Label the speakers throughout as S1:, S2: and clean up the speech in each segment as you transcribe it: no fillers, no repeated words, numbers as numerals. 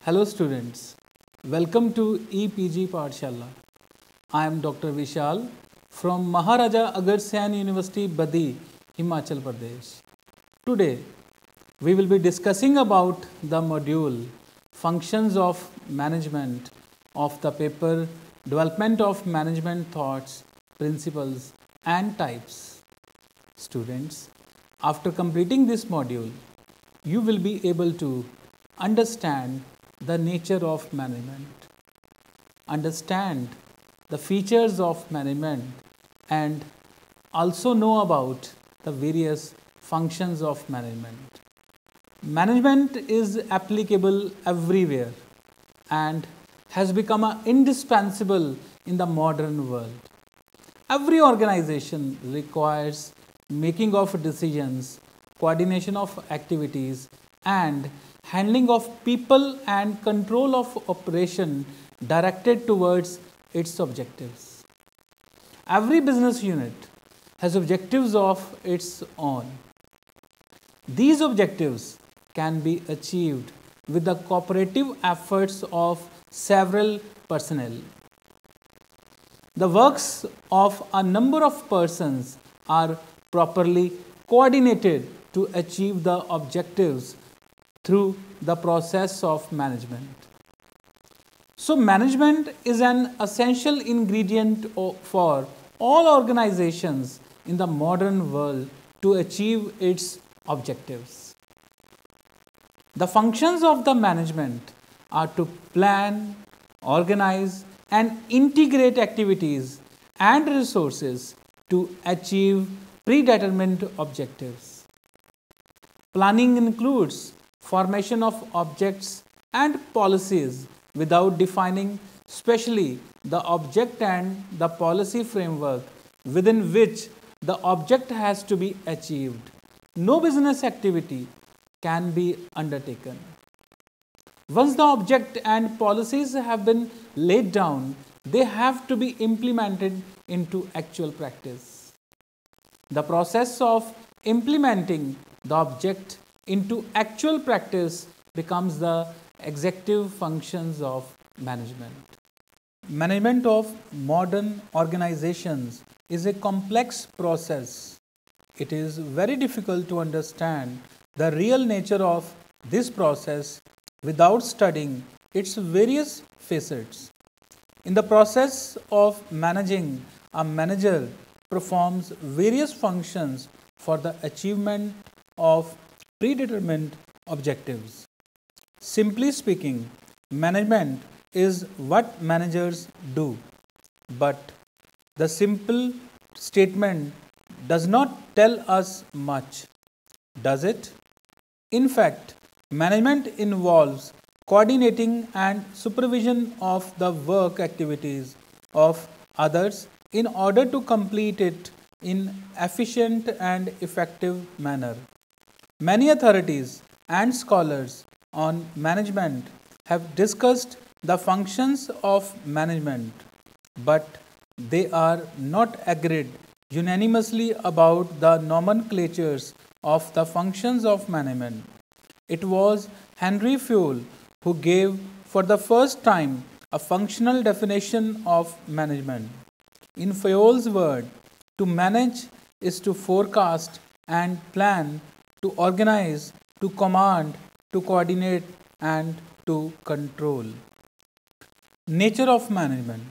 S1: Hello students, welcome to EPG Pathshala. I am Dr. Vishal from Maharaja Agarsen University, Badi, Himachal Pradesh. Today, we will be discussing about the module Functions of Management of the paper Development of Management Thoughts, Principles and Types. Students, after completing this module, you will be able to understand the nature of management, understand the features of management, and also know about the various functions of management. Management is applicable everywhere and has become indispensable in the modern world. Every organization requires making of decisions, coordination of activities, and handling of people and control of operation directed towards its objectives. Every business unit has objectives of its own. These objectives can be achieved with the cooperative efforts of several personnel. The works of a number of persons are properly coordinated to achieve the objectives through the process of management. So, management is an essential ingredient for all organizations in the modern world to achieve its objectives. The functions of the management are to plan, organize, and integrate activities and resources to achieve predetermined objectives. Planning includes formation of objects and policies without defining specially the object and the policy framework within which the object has to be achieved. No business activity can be undertaken. Once the object and policies have been laid down, they have to be implemented into actual practice. The process of implementing the object into actual practice becomes the executive functions of management. Management of modern organizations is a complex process. It is very difficult to understand the real nature of this process without studying its various facets. In the process of managing, a manager performs various functions for the achievement of predetermined objectives. Simply speaking, management is what managers do, but the simple statement does not tell us much, does it? In fact, management involves coordinating and supervision of the work activities of others in order to complete it in efficient and effective manner. Many authorities and scholars on management have discussed the functions of management, but they are not agreed unanimously about the nomenclatures of the functions of management. It was Henry Fayol who gave for the first time a functional definition of management. In Fayol's word, to manage is to forecast and plan, to organize, to command, to coordinate, and to control. Nature of management.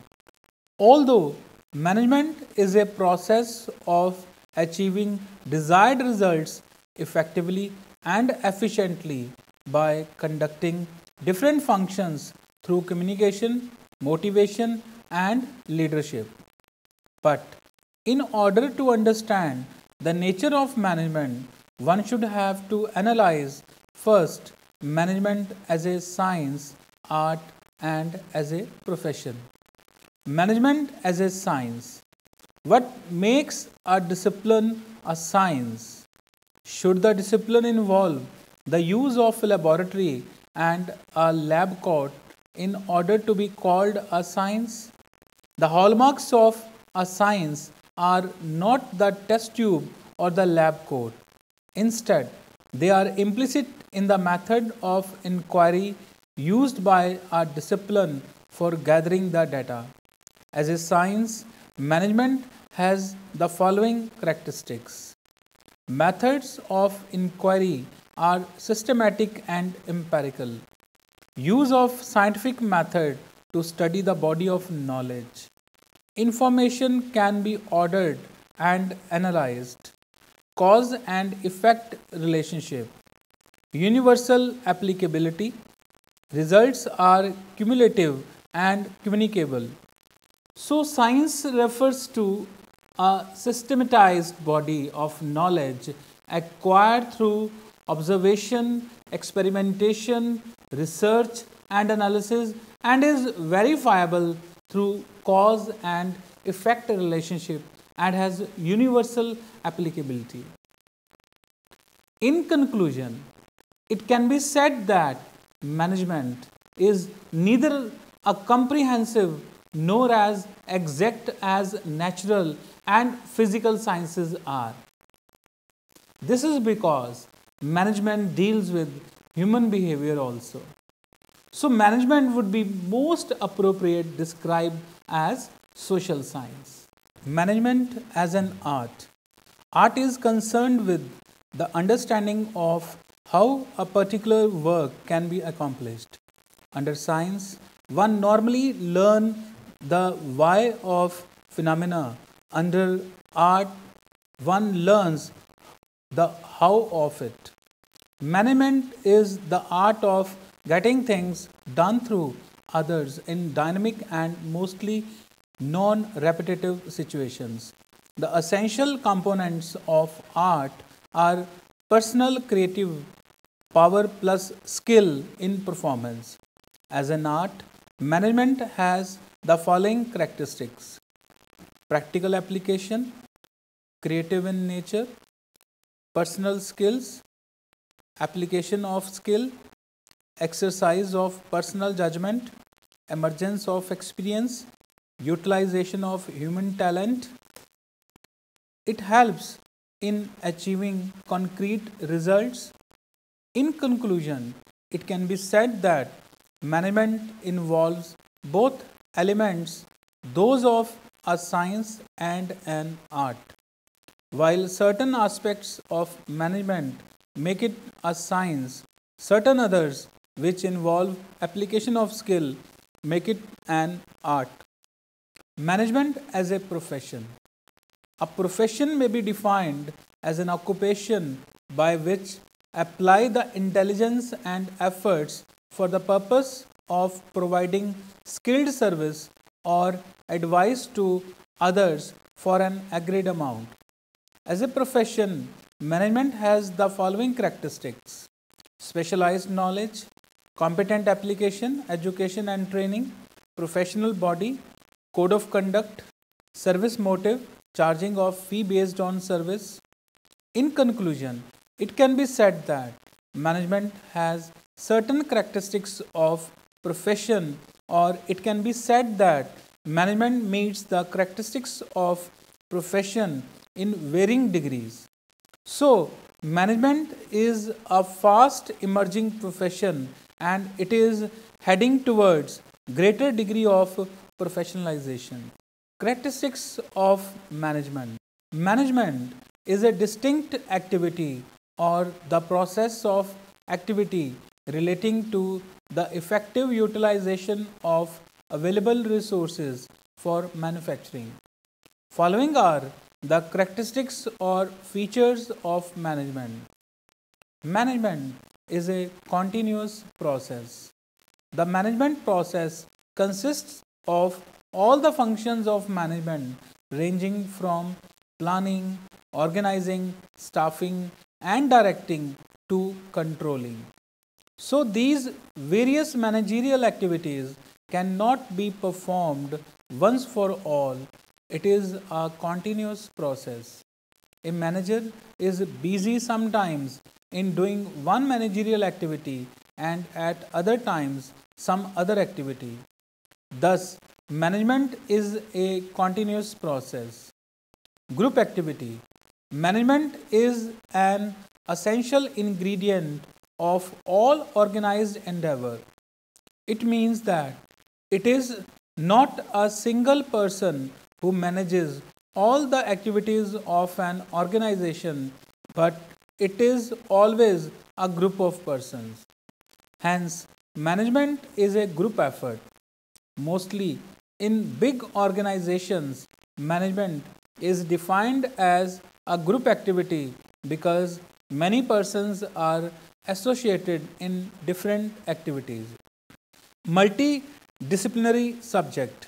S1: Although management is a process of achieving desired results effectively and efficiently by conducting different functions through communication, motivation, and leadership. But in order to understand the nature of management, one should have to analyze first management as a science, art, and as a profession. Management as a science. What makes a discipline a science? Should the discipline involve the use of a laboratory and a lab coat in order to be called a science? The hallmarks of a science are not the test tube or the lab coat. Instead, they are implicit in the method of inquiry used by a discipline for gathering the data. As a science, management has the following characteristics. Methods of inquiry are systematic and empirical. Use of scientific method to study the body of knowledge. Information can be ordered and analyzed. Cause and effect relationship. Universal applicability. Results are cumulative and communicable. So, science refers to a systematized body of knowledge acquired through observation, experimentation, research, and analysis, and is verifiable through cause and effect relationship and has universal applicability. In conclusion, it can be said that management is neither a comprehensive nor as exact as natural and physical sciences are. This is because management deals with human behavior also. So, management would be most appropriate described as social science. Management as an art. Art is concerned with the understanding of how a particular work can be accomplished. Under science, one normally learns the why of phenomena. Under art, one learns the how of it. Management is the art of getting things done through others in dynamic and mostly non-repetitive situations. The essential components of art are personal creative power plus skill in performance. As an art, management has the following characteristics: practical application, creative in nature, personal skills, application of skill, exercise of personal judgment, emergence of experience, utilization of human talent. It helps in achieving concrete results. In conclusion, it can be said that management involves both elements, those of a science and an art. While certain aspects of management make it a science, certain others, which involve application of skill, make it an art. Management as a profession. A profession may be defined as an occupation by which apply the intelligence and efforts for the purpose of providing skilled service or advice to others for an agreed amount. As a profession, management has the following characteristics: specialized knowledge, competent application, education and training, professional body, code of conduct, service motive, charging of fee based on service. In conclusion, it can be said that management has certain characteristics of profession, or it can be said that management meets the characteristics of profession in varying degrees. So, management is a fast emerging profession and it is heading towards greater degree of professionalization. Characteristics of management. Management is a distinct activity or the process of activity relating to the effective utilization of available resources for manufacturing. Following are the characteristics or features of management. Management is a continuous process. The management process consists of all the functions of management ranging from planning, organizing, staffing, and directing to controlling. So, these various managerial activities cannot be performed once for all. It is a continuous process. A manager is busy sometimes in doing one managerial activity and at other times some other activity. Thus, management is a continuous process. Group activity. Management is an essential ingredient of all organized endeavor. It means that it is not a single person who manages all the activities of an organization, but it is always a group of persons. Hence, management is a group effort. Mostly in big organizations, management is defined as a group activity because many persons are associated in different activities. Multidisciplinary subject.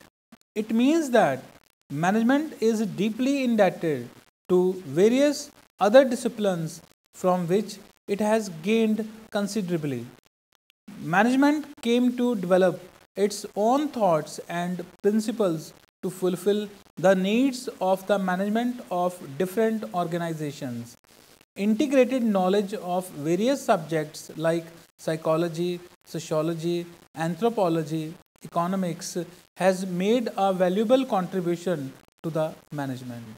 S1: It means that management is deeply indebted to various other disciplines from which it has gained considerably. Management came to develop its own thoughts and principles to fulfill the needs of the management of different organizations. Integrated knowledge of various subjects like psychology, sociology, anthropology, economics has made a valuable contribution to the management.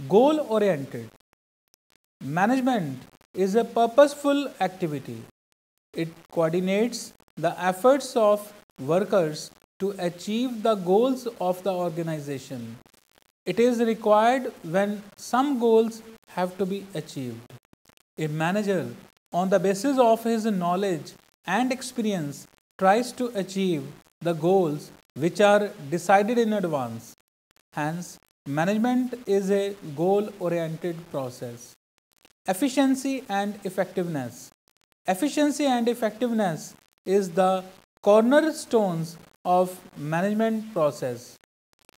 S1: Goal oriented. Management is a purposeful activity. It coordinates the efforts of workers to achieve the goals of the organization. It is required when some goals have to be achieved. A manager, on the basis of his knowledge and experience, tries to achieve the goals which are decided in advance. Hence, management is a goal-oriented process. Efficiency and effectiveness. Efficiency and effectiveness is the cornerstones of management process.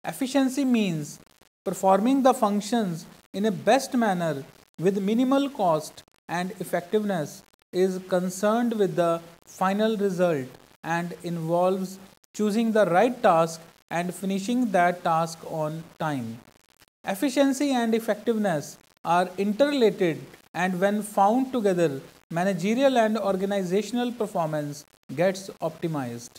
S1: Efficiency means performing the functions in a best manner with minimal cost, and effectiveness is concerned with the final result and involves choosing the right task and finishing that task on time. Efficiency and effectiveness are interrelated, and when found together, managerial and organizational performance gets optimized.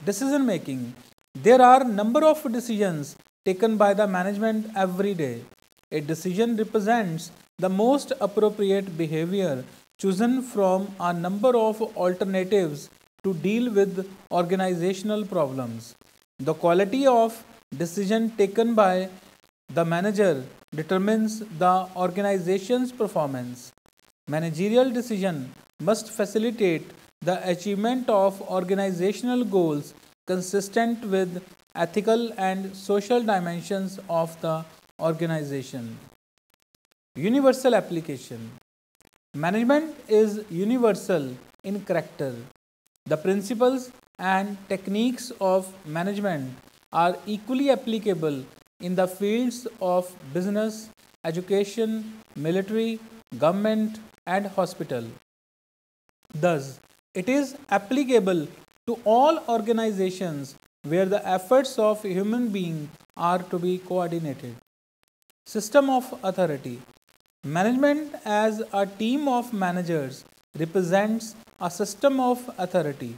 S1: Decision making. There are number of decisions taken by the management every day. A decision represents the most appropriate behavior chosen from a number of alternatives to deal with organizational problems. The quality of decision taken by the manager determines the organization's performance. Managerial decision must facilitate the achievement of organizational goals consistent with ethical and social dimensions of the organization. Universal application. Management is universal in character. The principles and techniques of management are equally applicable in the fields of business, education, military, government, and hospital. Thus, it is applicable to all organizations where the efforts of human beings are to be coordinated. System of authority. Management as a team of managers represents a system of authority.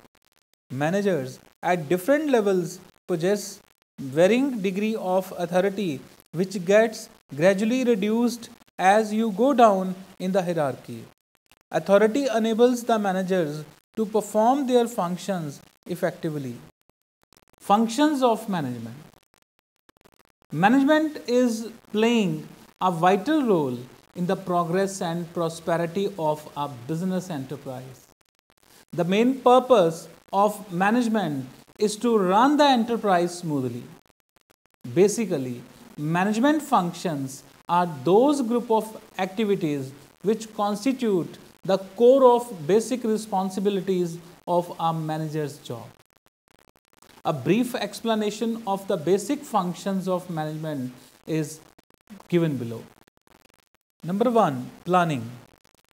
S1: Managers at different levels possess varying degree of authority which gets gradually reduced as you go down in the hierarchy. Authority enables the managers to perform their functions effectively. Functions of management. Management is playing a vital role in the progress and prosperity of a business enterprise. The main purpose of management is to run the enterprise smoothly. Basically, management functions are those group of activities which constitute the core of basic responsibilities of a manager's job. A brief explanation of the basic functions of management is given below. Number 1, planning.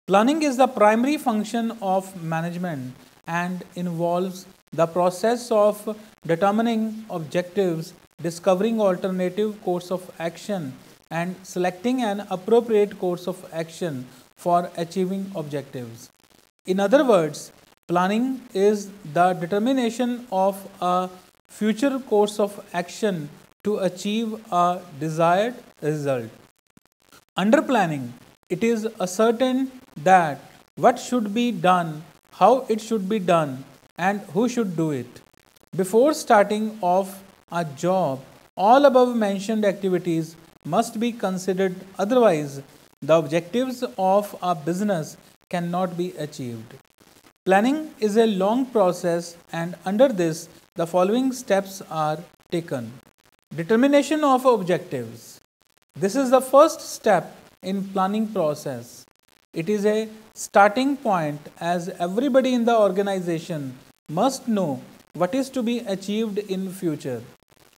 S1: Planning is the primary function of management and involves the process of determining objectives, discovering alternative course of action, and selecting an appropriate course of action for achieving objectives. In other words, planning is the determination of a future course of action to achieve a desired result. Under planning, it is ascertained that what should be done, how it should be done, and who should do it. Before starting off a job, all above mentioned activities must be considered, otherwise, the objectives of a business cannot be achieved. Planning is a long process, and under this, the following steps are taken. Determination of objectives. This is the first step in planning process. It is a starting point, as everybody in the organization must know what is to be achieved in future.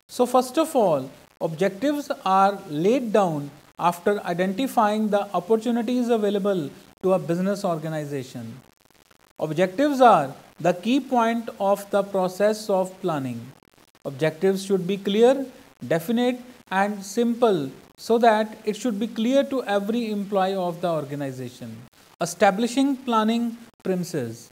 S1: So first of all, objectives are laid down after identifying the opportunities available to a business organization. Objectives are the key point of the process of planning. Objectives should be clear, definite, and simple so that it should be clear to every employee of the organization. Establishing planning premises.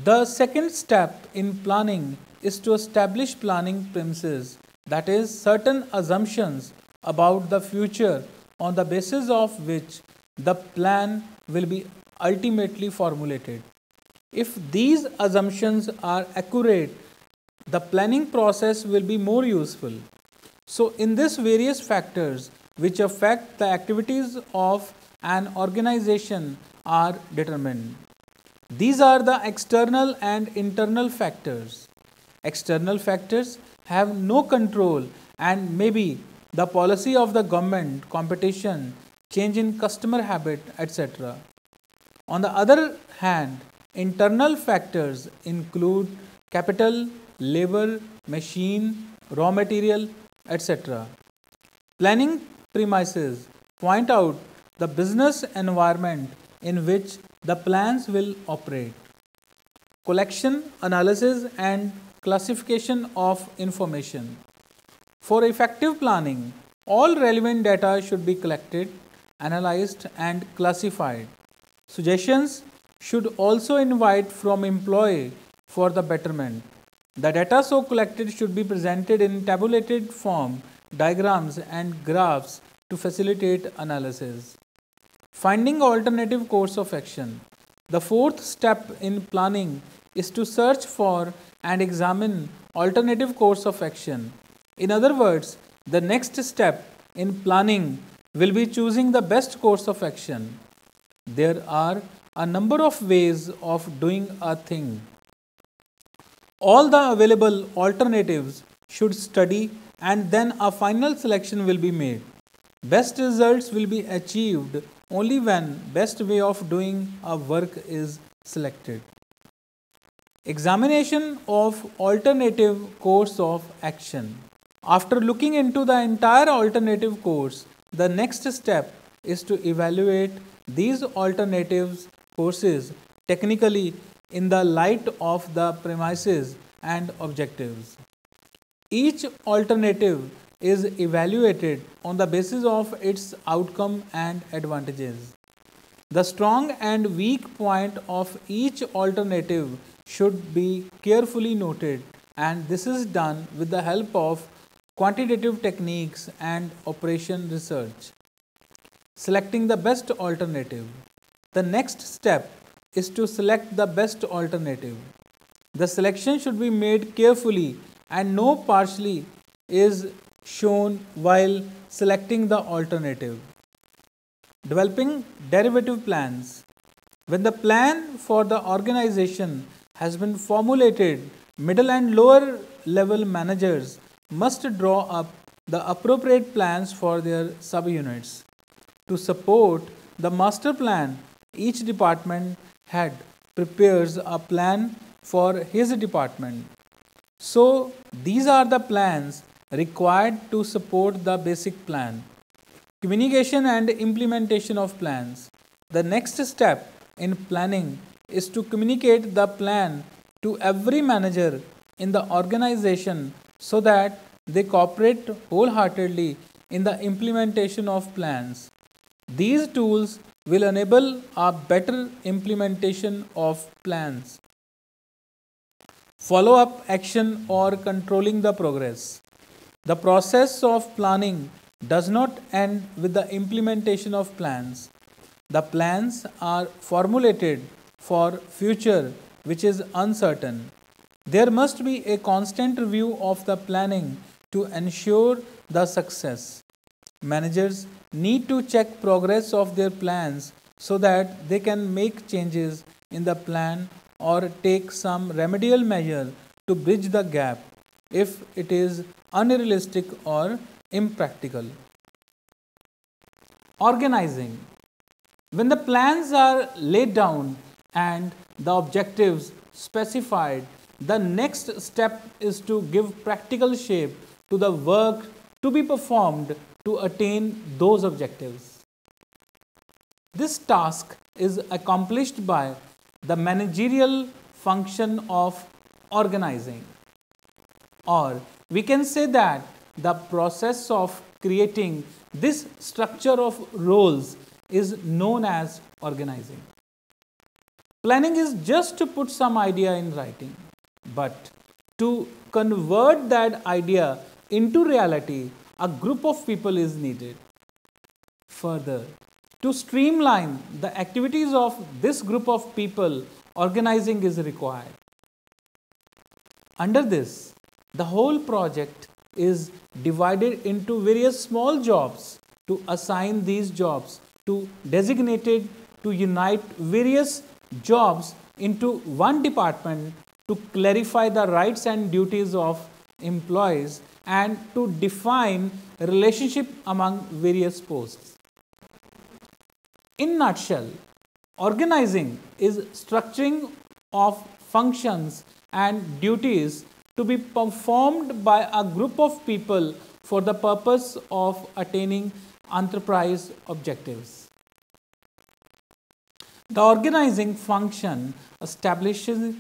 S1: The second step in planning is to establish planning premises, that is, certain assumptions about the future on the basis of which the plan will be ultimately formulated. If these assumptions are accurate, the planning process will be more useful. So, in this, various factors which affect the activities of an organization are determined. These are the external and internal factors. External factors have no control and may be the policy of the government, competition, change in customer habit, etc. On the other hand, internal factors include capital, labor, machine, raw material, etc. Planning premises point out the business environment in which the plans will operate. Collection, analysis, and classification of information. For effective planning, all relevant data should be collected, analyzed, and classified. Suggestions should also invite from employee for the betterment. The data so collected should be presented in tabulated form, diagrams, and graphs to facilitate analysis. Finding alternative course of action. The fourth step in planning is to search for and examine alternative course of action. In other words, the next step in planning will be choosing the best course of action. There are a number of ways of doing a thing. All the available alternatives should study, and then a final selection will be made. Best results will be achieved only when best way of doing a work is selected. Examination of alternative course of action. After looking into the entire alternative course, the next step is to evaluate these alternatives courses technically in the light of the premises and objectives. Each alternative is evaluated on the basis of its outcome and advantages. The strong and weak point of each alternative should be carefully noted, and this is done with the help of quantitative techniques and operation research. Selecting the best alternative. The next step is to select the best alternative. The selection should be made carefully and no partially is shown while selecting the alternative. Developing derivative plans. When the plan for the organization has been formulated, middle and lower level managers must draw up the appropriate plans for their subunits. To support the master plan, each department head prepares a plan for his department. So, these are the plans required to support the basic plan. Communication and implementation of plans. The next step in planning is to communicate the plan to every manager in the organization so that they cooperate wholeheartedly in the implementation of plans. These tools will enable a better implementation of plans. Follow-up action or controlling the progress. The process of planning does not end with the implementation of plans. The plans are formulated for future which is uncertain. There must be a constant review of the planning to ensure the success. Managers need to check progress of their plans so that they can make changes in the plan or take some remedial measure to bridge the gap if it is unrealistic or impractical. Organizing. When the plans are laid down and the objectives specified, the next step is to give practical shape to the work to be performed to attain those objectives. This task is accomplished by the managerial function of organizing, or we can say that the process of creating this structure of roles is known as organizing. Planning is just to put some idea in writing, but to convert that idea into reality, a group of people is needed. Further, to streamline the activities of this group of people, organizing is required. Under this, the whole project is divided into various small jobs to assign these jobs to designated to unite various jobs into one department to clarify the rights and duties of employees and to define relationship among various posts. In nutshell, organizing is structuring of functions and duties to be performed by a group of people for the purpose of attaining enterprise objectives. The organizing function establishes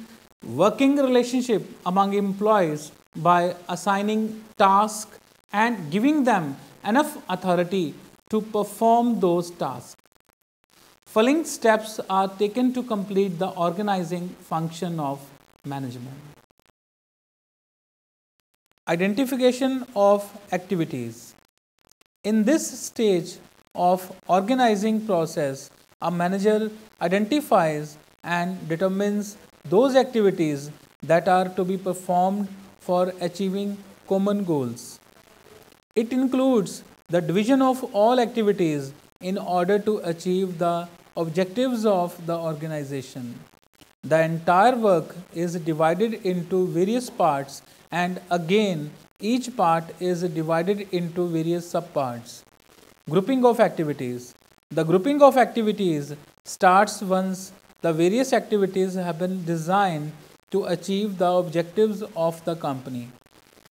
S1: working relationship among employees by assigning tasks and giving them enough authority to perform those tasks. Following steps are taken to complete the organizing function of management. Identification of activities. In this stage of organizing process, a manager identifies and determines those activities that are to be performed for achieving common goals. It includes the division of all activities in order to achieve the objectives of the organization. The entire work is divided into various parts, and again each part is divided into various subparts. Grouping of activities. The grouping of activities starts once the various activities have been designed to achieve the objectives of the company.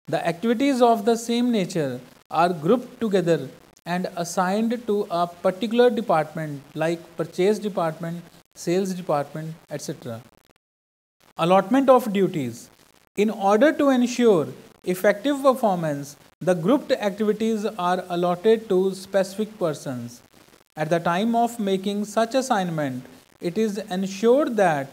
S1: The activities of the same nature are grouped together and assigned to a particular department like purchase department, sales department, etc. Allotment of duties. In order to ensure effective performance, the grouped activities are allotted to specific persons. At the time of making such assignment, it is ensured that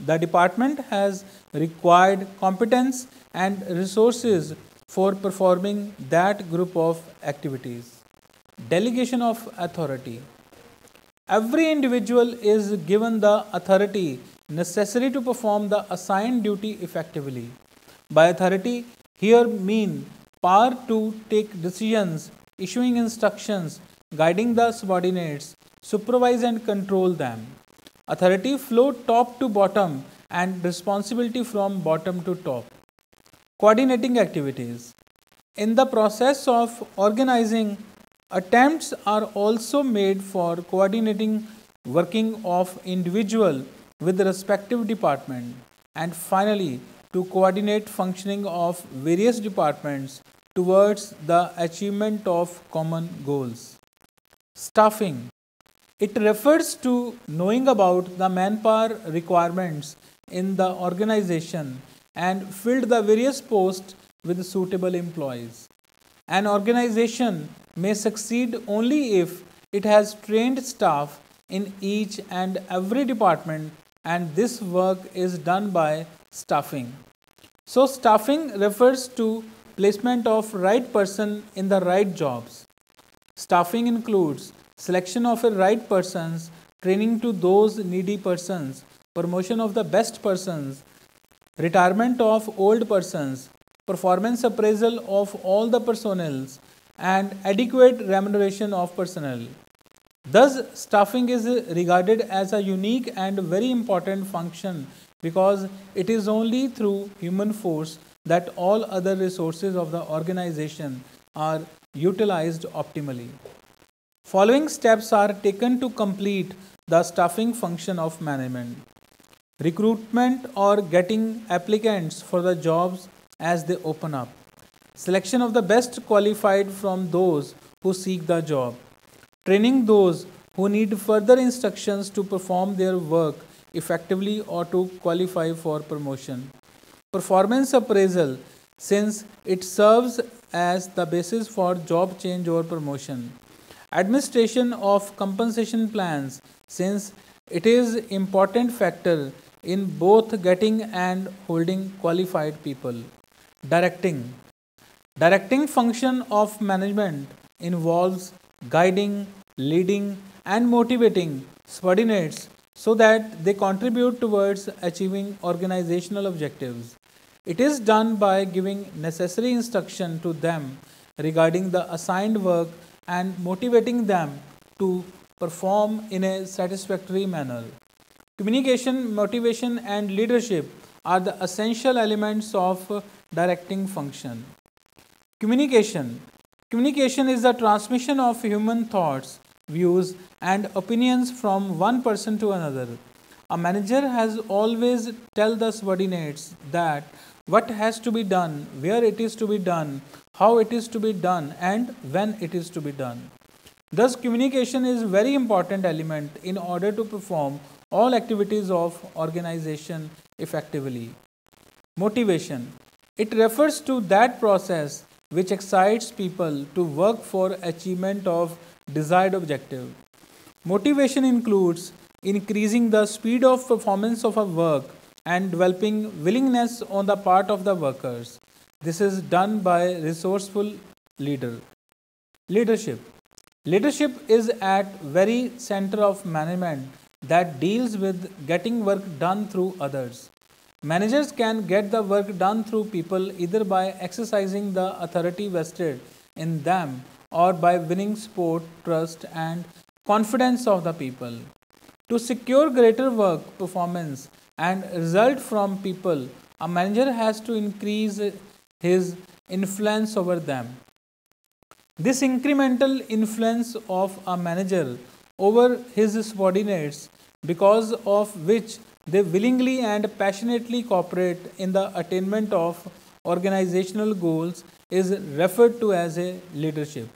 S1: the department has required competence and resources for performing that group of activities. Delegation of authority. Every individual is given the authority necessary to perform the assigned duty effectively. By authority, here mean power to take decisions, issuing instructions, guiding the subordinates, supervise and control them. Authority flow top to bottom and responsibility from bottom to top. Coordinating activities. In the process of organizing, attempts are also made for coordinating working of individual with the respective department, and finally to coordinate functioning of various departments towards the achievement of common goals. Staffing. It refers to knowing about the manpower requirements in the organization and filled the various posts with suitable employees. An organization may succeed only if it has trained staff in each and every department, and this work is done by staffing. So staffing refers to placement of right person in the right jobs. Staffing includes selection of a right persons, training to those needy persons, promotion of the best persons, retirement of old persons, performance appraisal of all the personnel, and adequate remuneration of personnel. Thus, staffing is regarded as a unique and very important function because it is only through human force that all other resources of the organization are utilized optimally. Following steps are taken to complete the staffing function of management. Recruitment or getting applicants for the jobs as they open up. Selection of the best qualified from those who seek the job. Training those who need further instructions to perform their work effectively or to qualify for promotion. Performance appraisal, since it serves as the basis for job change or promotion. Administration of compensation plans, since it is important factor in both getting and holding qualified people. Directing. Directing function of management involves guiding, leading, and motivating subordinates so that they contribute towards achieving organizational objectives. It is done by giving necessary instruction to them regarding the assigned work and motivating them to perform in a satisfactory manner. Communication, motivation, and leadership are the essential elements of directing function. Communication. Communication is the transmission of human thoughts, views, and opinions from one person to another. A manager has always tell the subordinates that what has to be done, where it is to be done, how it is to be done, and when it is to be done. Thus, communication is a very important element in order to perform all activities of organization effectively. Motivation. It refers to that process which excites people to work for achievement of desired objective. Motivation includes increasing the speed of performance of a work and developing willingness on the part of the workers. This is done by resourceful leader. Leadership. Leadership is at very center of management that deals with getting work done through others. Managers can get the work done through people either by exercising the authority vested in them or by winning support, trust, and confidence of the people. To secure greater work performance and result from people, a manager has to increase his influence over them. This incremental influence of a manager over his subordinates, because of which they willingly and passionately cooperate in the attainment of organizational goals, is referred to as a leadership.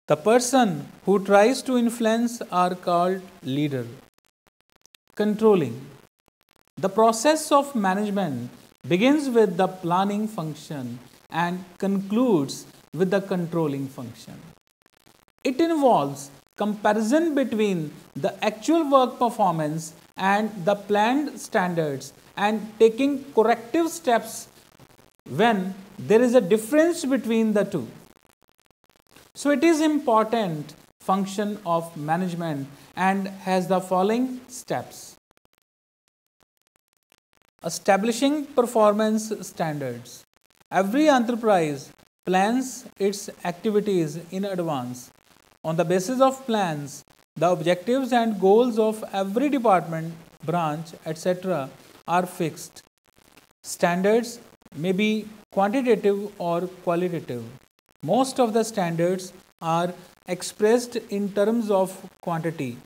S1: The person who tries to influence are called leader. Controlling. The process of management begins with the planning function and concludes with the controlling function. It involves comparison between the actual work performance and the planned standards and taking corrective steps when there is a difference between the two. So it is important function of management and has the following steps. Establishing performance standards. Every enterprise plans its activities in advance. On the basis of plans, the objectives and goals of every department, branch, etc. are fixed. Standards may be quantitative or qualitative. Most of the standards are expressed in terms of quantity.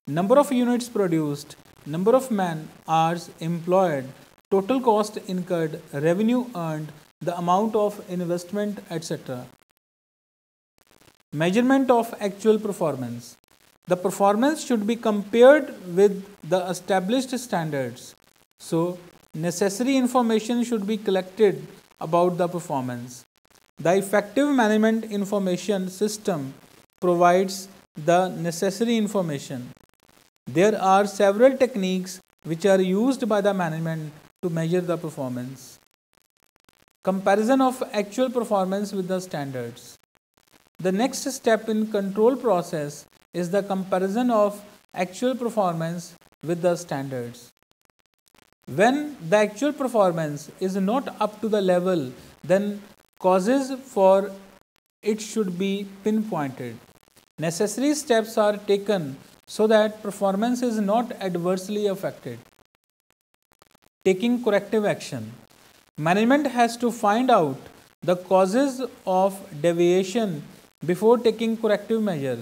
S1: Number of units produced, number of man hours employed, total cost incurred, revenue earned, the amount of investment, etc. Measurement of actual performance. The performance should be compared with the established standards. So, necessary information should be collected about the performance. The effective management information system provides the necessary information. There are several techniques which are used by the management to measure the performance. Comparison of actual performance with the standards. The next step in control process is the comparison of actual performance with the standards. When the actual performance is not up to the level, then causes for it should be pinpointed. Necessary steps are taken so that performance is not adversely affected. Taking corrective action. Management has to find out the causes of deviation before taking corrective measure.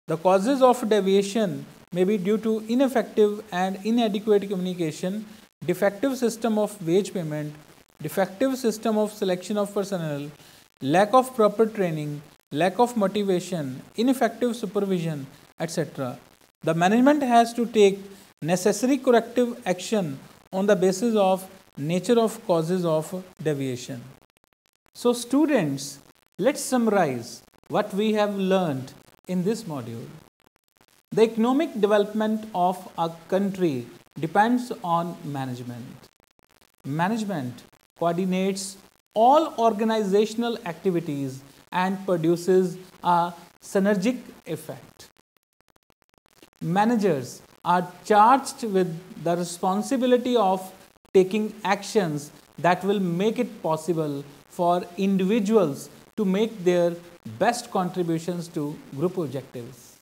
S1: The causes of deviation may be due to ineffective and inadequate communication, defective system of wage payment, defective system of selection of personnel, lack of proper training, lack of motivation, ineffective supervision, etc. The management has to take necessary corrective action on the basis of nature of causes of deviation. So students, let's summarize what we have learned in this module. The economic development of a country depends on management. Management coordinates all organizational activities and produces a synergic effect. Managers are charged with the responsibility of taking actions that will make it possible for individuals to make their best contributions to group objectives.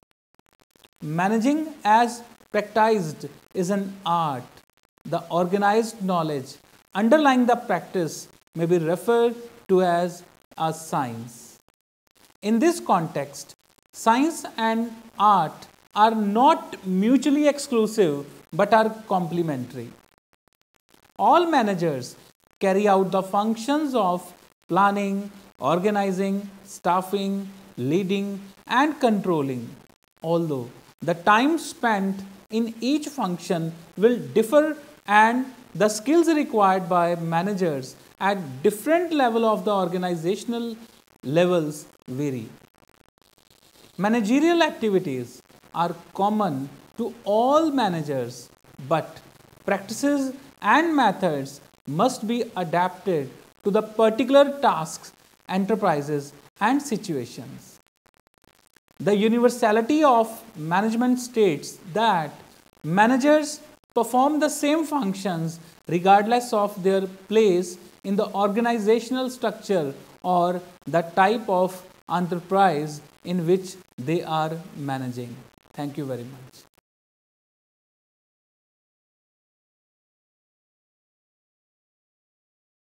S1: Managing as practiced is an art. The organized knowledge underlying the practice may be referred to as a science. In this context, science and art are not mutually exclusive but are complementary. All managers carry out the functions of planning, organizing, staffing, leading, and controlling, although the time spent in each function will differ and the skills required by managers at different level of the organizational levels vary. Managerial activities are common to all managers, but practices and methods must be adapted to the particular tasks, enterprises, and situations. The universality of management states that managers perform the same functions regardless of their place in the organizational structure or the type of enterprise in which they are managing. Thank you very much.